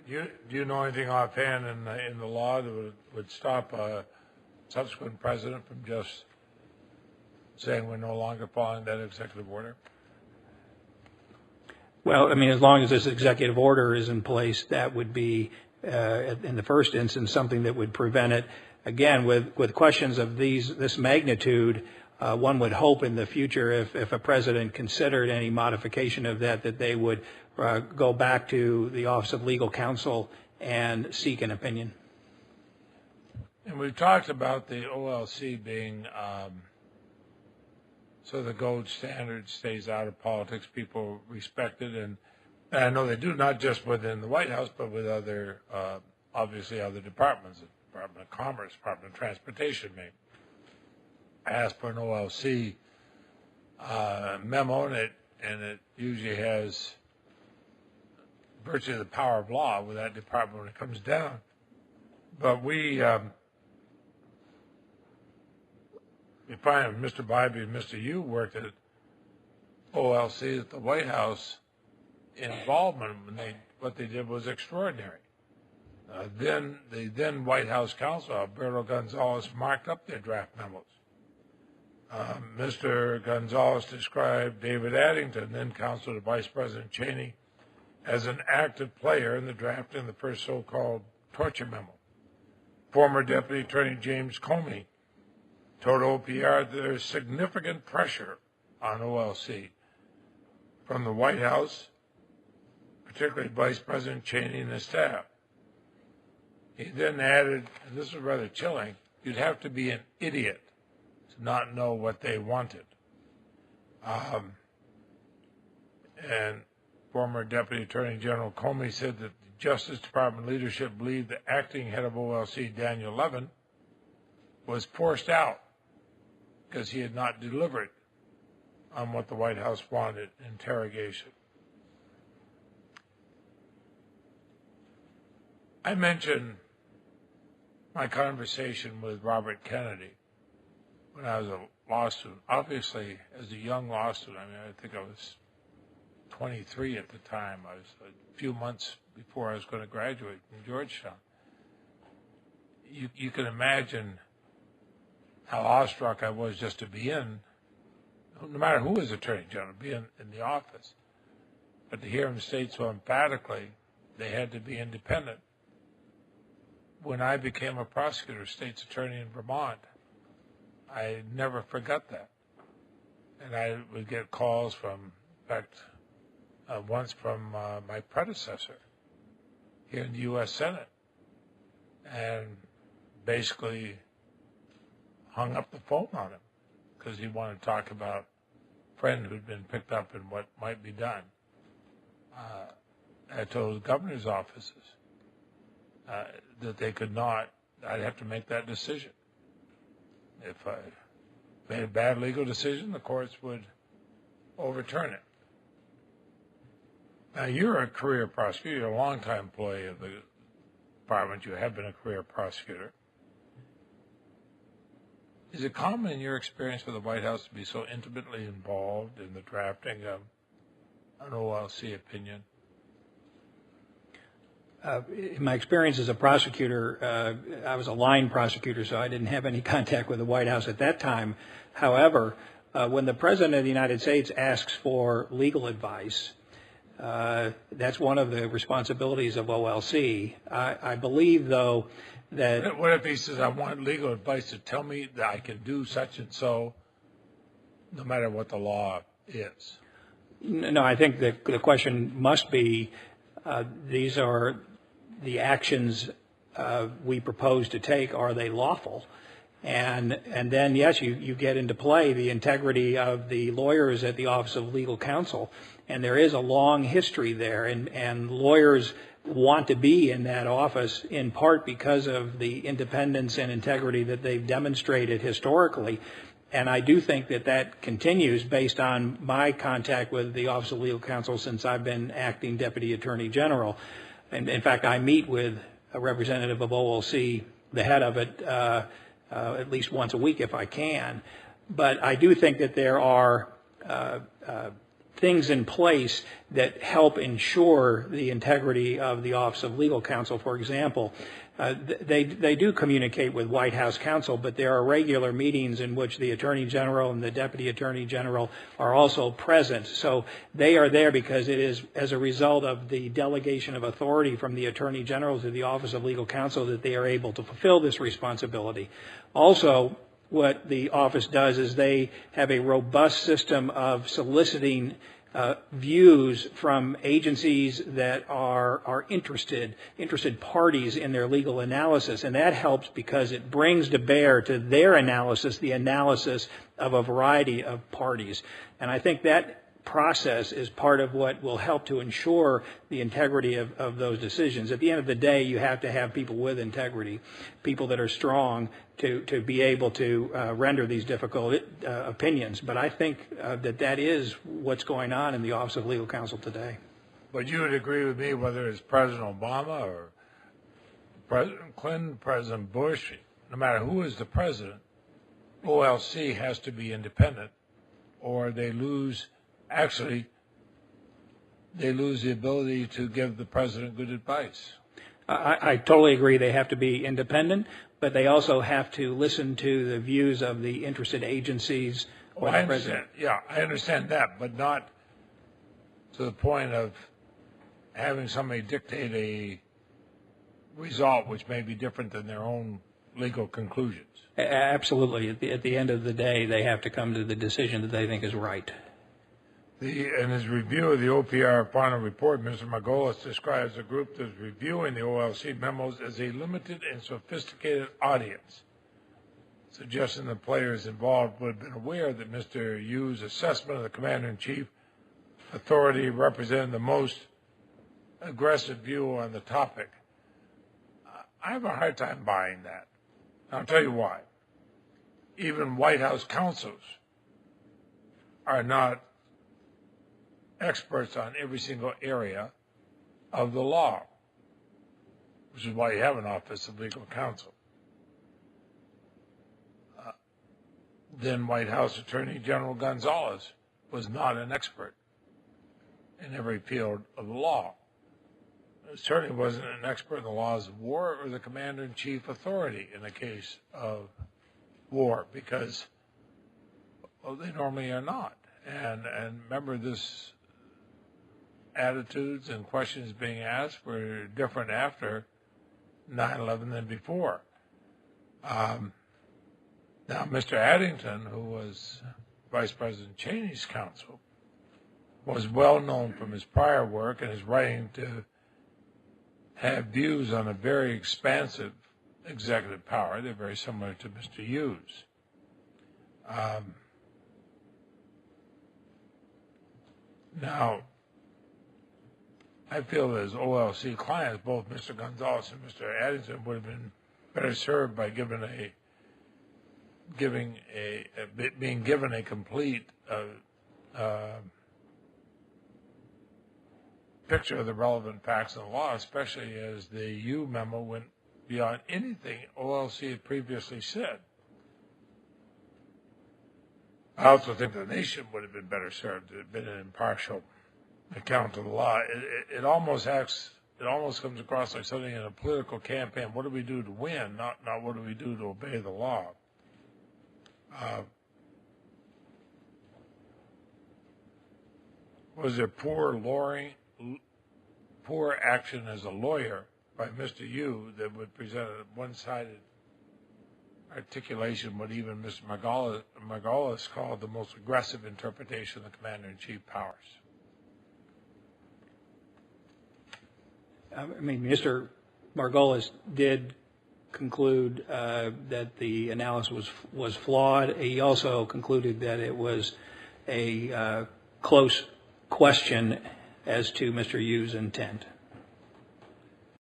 Do you know anything offhand in the law that would stop a subsequent president from just saying we're no longer following that executive order? Well, I mean, as long as this executive order is in place, that would be, in the first instance, something that would prevent it. Again, with questions of this magnitude, one would hope in the future, if a president considered any modification of that they would go back to the Office of Legal Counsel and seek an opinion. And we've talked about the OLC being so the gold standard stays out of politics, people respect it, and I know they do, not just within the White House, but with other, obviously other departments, the Department of Commerce, Department of Transportation may ask for an OLC memo, and it usually has virtually the power of law with that department when it comes down. But we find Mr. Bybee and Mr. Yu worked at OLC at the White House. Involvement when what they did was extraordinary. Then the then White House counsel, Alberto Gonzales, marked up their draft memos. Mr. Gonzales described David Addington, then counsel to Vice President Cheney, as an active player in the drafting of the first so-called torture memo. Former Deputy Attorney James Comey told OPR there is significant pressure on OLC from the White House, particularly Vice President Cheney and his staff. He then added, and this is rather chilling, you'd have to be an idiot to not know what they wanted. And former Deputy Attorney General Comey said that the Justice Department leadership believed the acting head of OLC, Daniel Levin, was forced out because he had not delivered on what the White House wanted, interrogation. I mentioned my conversation with Robert Kennedy when I was a law student. Obviously, as a young law student, I mean, I think I was 23 at the time. I was a few months before I was going to graduate from Georgetown. You can imagine how awestruck I was just to be in, no matter who was Attorney General, be in the office. But to hear him state so emphatically they had to be independent. When I became a prosecutor, state's attorney in Vermont, I never forgot that. And I would get calls from, in fact, once from my predecessor here in the U.S. Senate, and basically hung up the phone on him because he wanted to talk about a friend who'd been picked up and what might be done. I told the governor's offices that they could not, I'd have to make that decision. If I made a bad legal decision, the courts would overturn it. Now, you're a career prosecutor, you're a longtime employee of the department, you have been a career prosecutor. Is it common in your experience with the White House to be so intimately involved in the drafting of an OLC opinion? In my experience as a prosecutor, I was a line prosecutor, so I didn't have any contact with the White House at that time. However, when the President of the United States asks for legal advice, that's one of the responsibilities of OLC. I believe, though, that... What if he says, I want legal advice to tell me that I can do such and so, no matter what the law is? No, I think that the question must be, these are the actions we propose to take, are they lawful? And then, yes, you get into play the integrity of the lawyers at the Office of Legal Counsel. And there is a long history there, and lawyers want to be in that office in part because of the independence and integrity that they've demonstrated historically. And I do think that continues based on my contact with the Office of Legal Counsel since I've been acting Deputy Attorney General. And in fact, I meet with a representative of OLC, the head of it, at least once a week if I can. But I do think that there are things in place that help ensure the integrity of the Office of Legal Counsel. For example, they do communicate with White House counsel, but there are regular meetings in which the Attorney General and the Deputy Attorney General are also present. So they are there because it is as a result of the delegation of authority from the Attorney General to the Office of Legal Counsel that they are able to fulfill this responsibility. Also, what the office does is they have a robust system of soliciting views from agencies that are interested parties in their legal analysis, and that helps because it brings to bear to their analysis the analysis of a variety of parties. And I think that process is part of what will help to ensure the integrity of those decisions. At the end of the day, you have to have people with integrity, people that are strong to be able to render these difficult opinions. But I think that is what's going on in the Office of Legal Counsel today. But you would agree with me, whether it's President Obama or President Clinton, President Bush, no matter who is the president, OLC has to be independent, or they lose the ability to give the president good advice. I totally agree they have to be independent, but they also have to listen to the views of the interested agencies or the president. Yeah, I understand that, but not to the point of having somebody dictate a result which may be different than their own legal conclusions. Absolutely. At the end of the day, they have to come to the decision that they think is right. In his review of the OPR final report, Mr. Margolis describes a group that is reviewing the OLC memos as a limited and sophisticated audience, suggesting the players involved would have been aware that Mr. Yu's assessment of the Commander-in-Chief authority represented the most aggressive view on the topic. I have a hard time buying that. I'll tell you why. Even White House counsels are not experts on every single area of the law, which is why you have an Office of Legal Counsel. Then White House Attorney General Gonzalez was not an expert in every field of the law. Certainly wasn't an expert in the laws of war or the Commander-in-Chief authority in the case of war, because, well, they normally are not. And remember, this attitudes and questions being asked were different after 9/11 than before. Now, Mr. Addington, who was Vice President Cheney's counsel, was well known from his prior work and his writing to have views on a very expansive executive power. They're very similar to Mr. Yu's. Now, I feel that as OLC clients, both Mr. Gonzalez and Mr. Addington would have been better served by being given a complete picture of the relevant facts of the law, especially as the Yu memo went beyond anything OLC had previously said. I also think the nation would have been better served to have been an impartial account of the law. It almost comes across like something in a political campaign. What do we do to win? Not what do we do to obey the law? Was there poor action as a lawyer by Mr. Yu that would present a one-sided articulation, what even Mr. Margolis called the most aggressive interpretation of the Commander-in-Chief powers? I mean, Mr. Margolis did conclude that the analysis was flawed. He also concluded that it was a close question as to Mr. Yu's intent.